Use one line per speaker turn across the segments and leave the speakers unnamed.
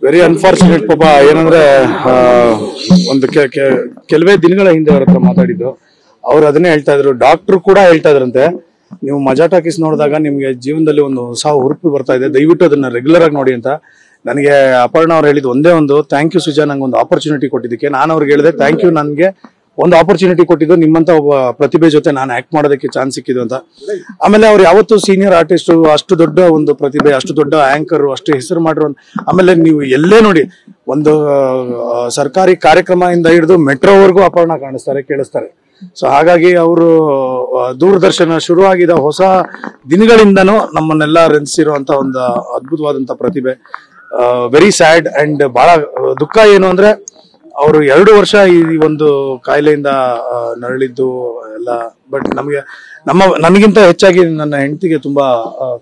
Very unfortunate ಪಾಪ. ಏನಂದ್ರೆ ಒಂದು ಕೆಲವೇ ದಿನಗಳ ಹಿಂದೆ ಅವ್ರ ಹತ್ರ ಮಾತಾಡಿದ್ದು. ಅವ್ರು ಅದನ್ನೇ ಹೇಳ್ತಾ ಇದ್ರು, ಡಾಕ್ಟರ್ ಕೂಡ ಹೇಳ್ತಾ ಇದ್ರಂತೆ, ನೀವು ಮಜಾ ಟಾಕೀಸ್ ನೋಡಿದಾಗ ನಿಮ್ಗೆ ಜೀವನದಲ್ಲಿ ಒಂದು ಹೊಸ ಹುರುಪು ಬರ್ತಾ ಇದೆ, ದಯವಿಟ್ಟು ಅದನ್ನ ರೆಗ್ಯುಲರ್ ಆಗಿ ನೋಡಿ ಅಂತ. ನನಗೆ ಅಪರ್ಣ ಅವ್ರು ಹೇಳಿದ್ ಒಂದೇ ಒಂದು, ಥ್ಯಾಂಕ್ ಯು ಸುಜಾ, ನಂಗೆ ಒಂದು ಆಪರ್ಚುನಿಟಿ ಕೊಟ್ಟಿದ್ದಕ್ಕೆ. ನಾನು ಅವ್ರಿಗೆ ಹೇಳಿದೆ, ಥ್ಯಾಂಕ್ ಯು, ನನಗೆ ಒಂದು ಆಪರ್ಚುನಿಟಿ ಕೊಟ್ಟಿದ್ದು, ನಿಮ್ಮಂತ ಒಬ್ಬ ಪ್ರತಿಭೆ ಜೊತೆ ನಾನು ಆಕ್ಟ್ ಮಾಡೋದಕ್ಕೆ ಚಾನ್ಸ್ ಸಿಕ್ಕಿದ್ದು ಅಂತ. ಆಮೇಲೆ ಅವ್ರು ಯಾವತ್ತು ಸೀನಿಯರ್ ಆರ್ಟಿಸ್ಟ್, ಅಷ್ಟು ದೊಡ್ಡ ಒಂದು ಪ್ರತಿಭೆ, ಅಷ್ಟು ದೊಡ್ಡ ಆಂಕರ್, ಅಷ್ಟು ಹೆಸರು ಮಾಡಿರೋ. ಆಮೇಲೆ ನೀವು ಎಲ್ಲೇ ನೋಡಿ, ಒಂದು ಸರ್ಕಾರಿ ಕಾರ್ಯಕ್ರಮದಿಂದ ಹಿಡಿದು ಮೆಟ್ರೋವರೆಗೂ ಅಪರ್ಣ ಕಾಣಿಸ್ತಾರೆ, ಕೇಳಿಸ್ತಾರೆ. ಸೊ ಹಾಗಾಗಿ ಅವರು ದೂರದರ್ಶನ ಶುರುವಾಗಿದ್ದ ಹೊಸ ದಿನಗಳಿಂದನೂ ನಮ್ಮನ್ನೆಲ್ಲ ರೆನ್ಸಿರುವಂತ ಒಂದು ಅದ್ಭುತವಾದಂತ ಪ್ರತಿಭೆ. ವೆರಿ ಸ್ಯಾಡ್ ಅಂಡ್ ಬಹಳ ದುಃಖ ಏನು ಅಂದ್ರೆ, ಅವರು 2 ವರ್ಷ ಈ ಒಂದು ಕಾಯಿಲೆಯಿಂದ ನರಳಿದ್ದು ಎಲ್ಲ. ಬಟ್ ನನಗಿಂತ ಹೆಚ್ಚಾಗಿ ನನ್ನ ಹೆಂಡತಿಗೆ ತುಂಬಾ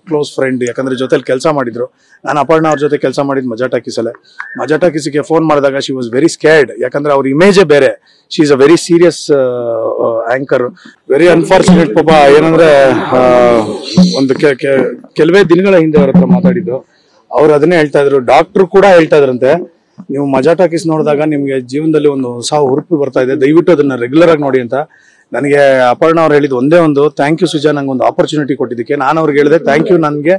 ಕ್ಲೋಸ್ ಫ್ರೆಂಡ್, ಯಾಕಂದ್ರೆ ಜೊತೆಲಿ ಕೆಲಸ ಮಾಡಿದ್ರು. ನಾನು ಅಪರ್ಣ ಅವ್ರ ಜೊತೆ ಕೆಲಸ ಮಾಡಿದ್ ಮಜಾ ಟಾಕೀಸಲ್ಲೇ. ಮಜಾ ಟಾಕೀಸ್ಗೆ ಫೋನ್ ಮಾಡಿದಾಗ ಶಿ ವಾಸ್ ವೆರಿ ಸ್ಕೇರ್ಡ್, ಯಾಕಂದ್ರೆ ಅವ್ರ ಇಮೇಜೇ ಬೇರೆ. She is a very serious anchor. Very unfortunate ಪಾಪ. ಏನಂದ್ರೆ ಒಂದು ಕೆಲವೇ ದಿನಗಳ ಹಿಂದೆ ಅವ್ರ ಹತ್ರ ಮಾತಾಡಿದ್ದು. ಅವ್ರು ಅದನ್ನೇ ಹೇಳ್ತಾ ಇದ್ರು, ಡಾಕ್ಟರ್ ಕೂಡ ಹೇಳ್ತಾ ಇದ್ರಂತೆ, ನೀವು ಮಜಾ ಟಾಕೀಸ್ ನೋಡಿದಾಗ ನಿಮ್ಗೆ ಜೀವನದಲ್ಲಿ ಒಂದು ಹೊಸ ಹುರುಪು ಬರ್ತಾ ಇದೆ, ದಯವಿಟ್ಟು ಅದನ್ನ ರೆಗ್ಯುಲರ್ ಆಗಿ ನೋಡಿ ಅಂತ. ನನಗೆ ಅಪರ್ಣ ಅವ್ರು ಹೇಳಿದ್ ಒಂದೇ ಒಂದು, ಥ್ಯಾಂಕ್ ಯು ಸುಜಾ, ನಂಗೆ ಒಂದು ಆಪರ್ಚುನಿಟಿ ಕೊಟ್ಟಿದ್ದಕ್ಕೆ. ನಾನು ಅವ್ರಿಗೆ ಹೇಳಿದೆ, ಥ್ಯಾಂಕ್ ಯು, ನನಗೆ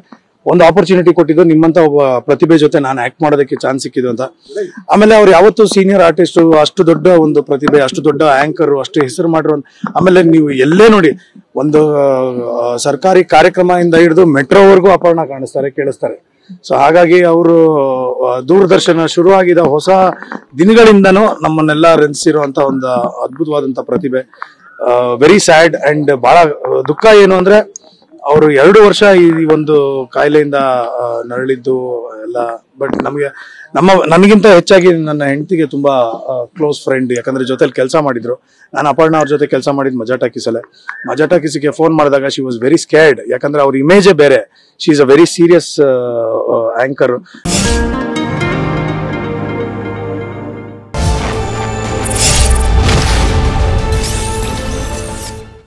ಒಂದು ಆಪರ್ಚುನಿಟಿ ಕೊಟ್ಟಿದ್ದು, ನಿಮ್ಮಂತ ಒಬ್ಬ ಪ್ರತಿಭೆ ಜೊತೆ ನಾನು ಆಕ್ಟ್ ಮಾಡೋದಕ್ಕೆ ಚಾನ್ಸ್ ಸಿಕ್ಕಿದ್ದು ಅಂತ. ಆಮೇಲೆ ಅವ್ರು ಯಾವತ್ತು ಸೀನಿಯರ್ ಆರ್ಟಿಸ್ಟ್, ಅಷ್ಟು ದೊಡ್ಡ ಒಂದು ಪ್ರತಿಭೆ, ಅಷ್ಟು ದೊಡ್ಡ ಆಂಕರ್, ಅಷ್ಟು ಹೆಸರು ಮಾಡಿರೋ. ಆಮೇಲೆ ನೀವು ಎಲ್ಲೇ ನೋಡಿ, ಒಂದು ಸರ್ಕಾರಿ ಕಾರ್ಯಕ್ರಮದಿಂದ ಹಿಡಿದು ಮೆಟ್ರೋವರೆಗೂ ಅಪರ್ಣ ಕಾಣಿಸ್ತಾರೆ, ಕೇಳಿಸ್ತಾರೆ. ಸೊ ಹಾಗಾಗಿ ಅವರು ದೂರದರ್ಶನ ಶುರುವಾಗಿದ್ದ ಹೊಸ ದಿನಗಳಿಂದನೂ ನಮ್ಮನ್ನೆಲ್ಲ ರೆನ್ಸಿರುವಂತ ಒಂದು ಅದ್ಭುತವಾದಂತ ಪ್ರತಿಭೆ. ವೆರಿ ಸ್ಯಾಡ್ ಅಂಡ್ ಬಹಳ ದುಃಖ ಏನು ಅಂದ್ರೆ, ಅವರು 2 ವರ್ಷ ಈ ಒಂದು ಕಾಯಿಲೆಯಿಂದ ನರಳಿದ್ದು ಎಲ್ಲ. ಬಟ್ ನನಗಿಂತ ಹೆಚ್ಚಾಗಿ ನನ್ನ ಹೆಂಡತಿಗೆ ತುಂಬಾ ಕ್ಲೋಸ್ ಫ್ರೆಂಡ್, ಯಾಕಂದ್ರೆ ಜೊತೆಲಿ ಕೆಲಸ ಮಾಡಿದ್ರು. ನಾನು ಅಪರ್ಣ ಅವ್ರ ಜೊತೆ ಕೆಲಸ ಮಾಡಿದ್ ಮಜಾ ಟಾಕೀಸಲ್ಲೇ. ಮಜಾ ಟಾಕೀಸ್ಗೆ ಫೋನ್ ಮಾಡಿದಾಗ ಶಿ ವಾಸ್ ವೆರಿ ಸ್ಕೇರ್ಡ್, ಯಾಕಂದ್ರೆ ಅವ್ರ ಇಮೇಜೇ ಬೇರೆ. She is a very serious anchor.